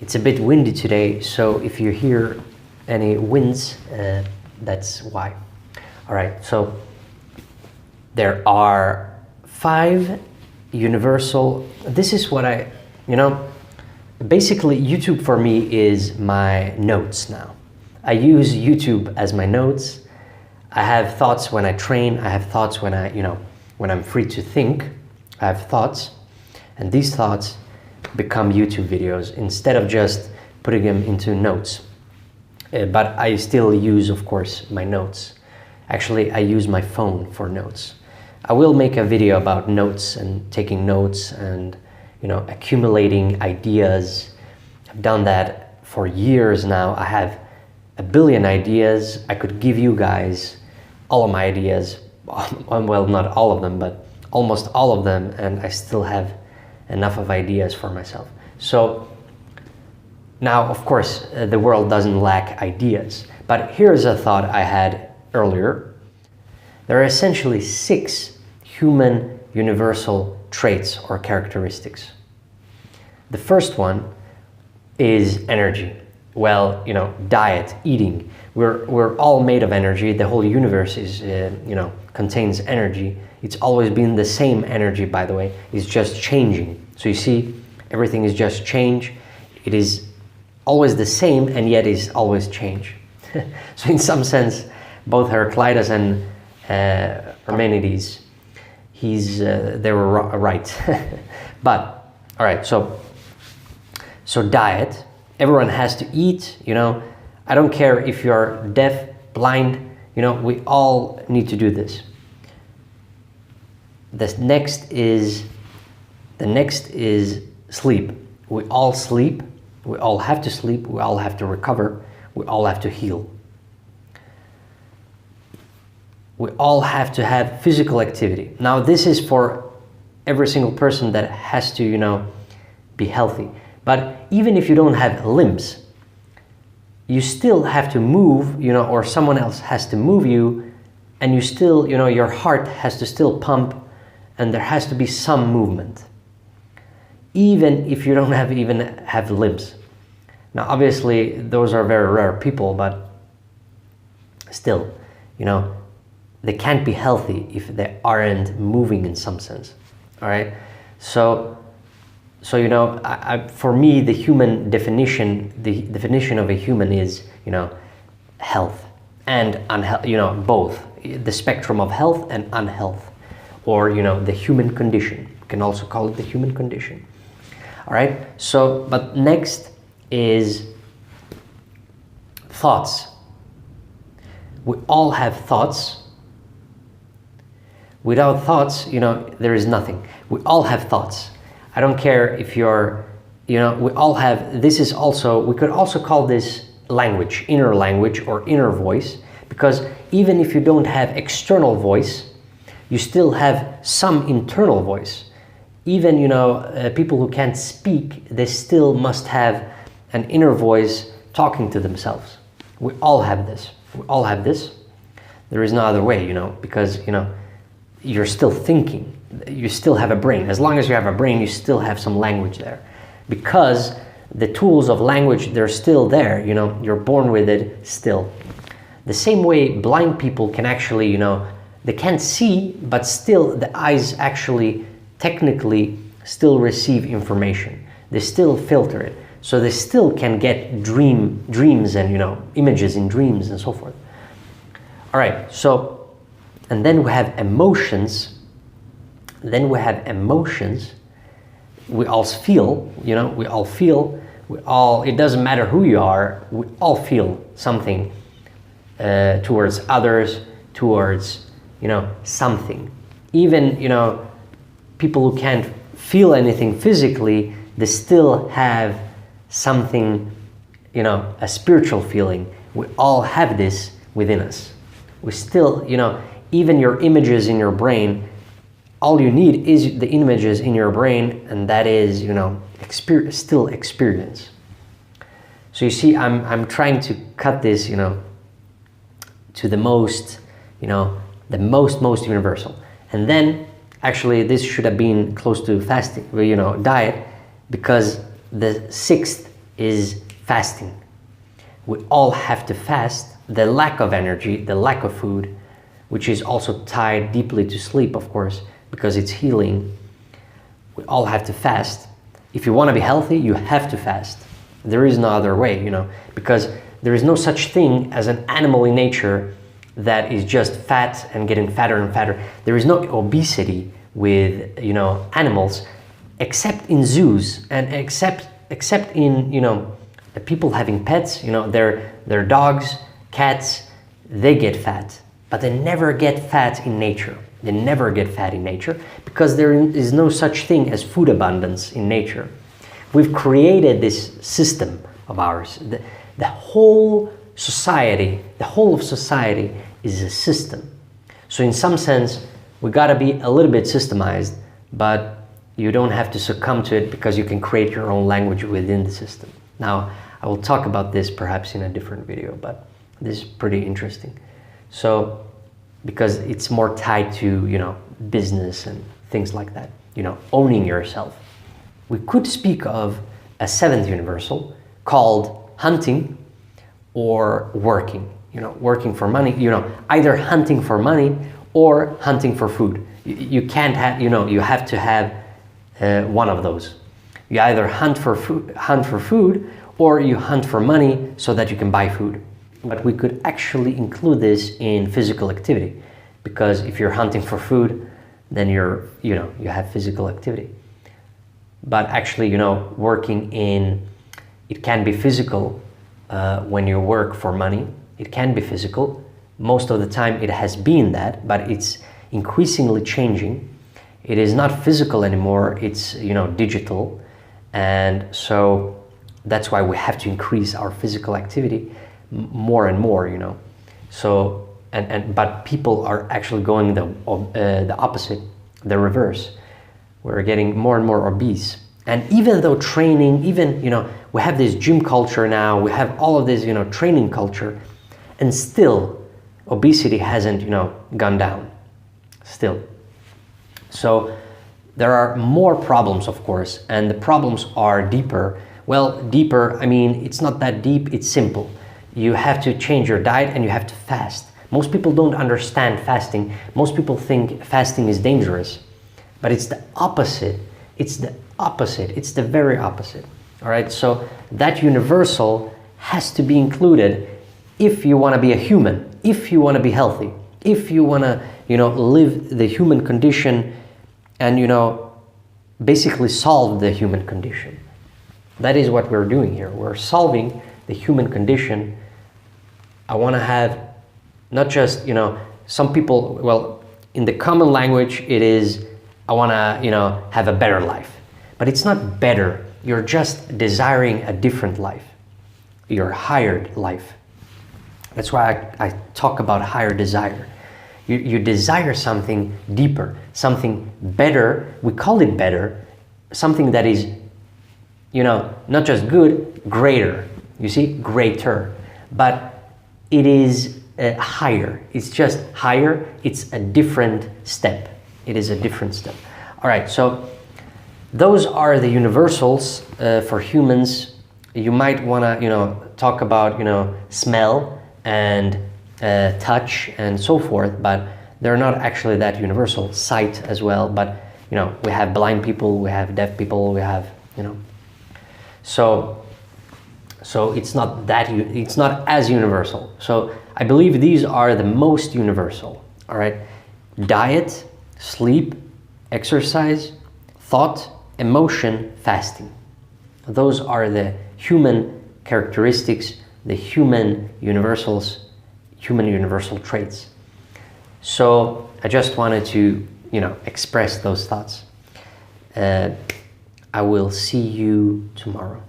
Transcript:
It's a bit windy today, so if you hear any winds, that's why. All right, so there are 5 universal, this is what basically YouTube for me is my notes now. I use YouTube as my notes. I have thoughts when I train, I have thoughts when when I'm free to think, I have thoughts, and these thoughts become YouTube videos instead of just putting them into notes. But I still use, of course, my notes. Actually, I use my phone for notes. I will make a video about notes and taking notes and accumulating ideas. I've done that for years now. I have a billion ideas. I could give you guys all of my ideas. Well, not all of them, but almost all of them, and I still have enough of ideas for myself. So now, of course, the world doesn't lack ideas, but here's a thought I had earlier. There are essentially 6 human universal traits or characteristics. The first one is energy. Well, diet, eating. We're all made of energy. The whole universe is, contains energy. It's always been the same energy, by the way. It's just changing. So you see, everything is just change. It is always the same, and yet is always change. So in some sense, both Heraclitus and Parmenides, they were right. But all right, so diet. Everyone has to eat. I don't care if you're deaf, blind. We all need to do this. The next is sleep. We all sleep. We all have to sleep. We all have to recover. We all have to heal. We all have to have physical activity. Now, this is for every single person that has to, be healthy. But even if you don't have limbs, you still have to move, or someone else has to move you, and you still, your heart has to still pump, and there has to be some movement, even if you don't have limbs. Now, obviously, those are very rare people, but still, they can't be healthy if they aren't moving in some sense. All right, so for me, the human definition, the definition of a human is, health and unhealth, both the spectrum of health and unhealth, or the human condition. You can also call it the human condition. All right. So, but next is thoughts. We all have thoughts. Without thoughts, there is nothing. We all have thoughts. I don't care if you're, we all have, this is also, we could also call this language, inner language or inner voice, because even if you don't have external voice, you still have some internal voice. Even, people who can't speak, they still must have an inner voice talking to themselves. We all have this. We all have this. There is no other way, because, you're still thinking. You still have a brain. As long as you have a brain, you still have some language there. Because the tools of language, they're still there, you're born with it still. The same way blind people can actually, they can't see, but still the eyes actually technically still receive information. They still filter it. So they still can get dreams and, images in dreams and so forth. All right, so, and then we have emotions. We all feel, it doesn't matter who you are, we all feel something towards others, towards, something. Even, people who can't feel anything physically, they still have something, a spiritual feeling. We all have this within us. We still, even your images in your brain, all you need is the images in your brain, and that is, still experience. So you see, I'm trying to cut this, to the most, the most universal. And then, actually, this should have been close to fasting, diet, because the 6th is fasting. We all have to fast. The lack of energy, the lack of food, which is also tied deeply to sleep, of course, because it's healing. We all have to fast. If you want to be healthy, you have to fast. There is no other way, because there is no such thing as an animal in nature that is just fat and getting fatter and fatter. There is no obesity with, animals, except in zoos and except in, people having pets, their dogs, cats, they get fat, but they never get fat in nature. They never get fat in nature because there is no such thing as food abundance in nature. We've created this system of ours. The whole society, the whole of society is a system. So in some sense, we gotta be a little bit systemized, but you don't have to succumb to it because you can create your own language within the system. Now, I will talk about this perhaps in a different video, but this is pretty interesting. So, because it's more tied to, business and things like that, owning yourself. We could speak of a seventh universal called hunting or working, working for money, either hunting for money or hunting for food. You can't have, you have to have one of those. You either hunt for food or you hunt for money so that you can buy food. But we could actually include this in physical activity, because if you're hunting for food, then you have physical activity. But actually, working in, it can be physical when you work for money. It can be physical. Most of the time it has been that, but it's increasingly changing. It is not physical anymore, it's digital. And so that's why we have to increase our physical activity more and more, So, but people are actually going the opposite, the reverse. We're getting more and more obese. And even though training, we have this gym culture now, we have all of this, training culture, and still obesity hasn't, gone down, still. So there are more problems, of course, and the problems are deeper. Well, deeper, it's not that deep, it's simple. You have to change your diet and you have to fast. Most people don't understand fasting. Most people think fasting is dangerous, but it's the opposite. It's the opposite. It's the very opposite. All right, so that universal has to be included if you want to be a human, if you want to be healthy, if you want to, live the human condition and, basically solve the human condition. That is what we're doing here. We're solving the human condition. I want to have not just, some people, well, in the common language, it is, I want to, have a better life. But it's not better. You're just desiring a different life, your higher life. That's why I talk about higher desire. You desire something deeper, something better. We call it better, something that is, not just good, greater. You see, greater. But it is higher. It's just higher. It's a different step. It is a different step. All right, so those are the universals for humans. You might want to, talk about, smell and touch and so forth, but they're not actually that universal. Sight as well, but we have blind people, we have deaf people, we have so it's not that it's not as universal. So I believe these are the most universal. All right, diet, sleep, exercise, thought, emotion, fasting. Those are the human characteristics, the human universals, human universal traits. So I just wanted to, express those thoughts. I will see you tomorrow.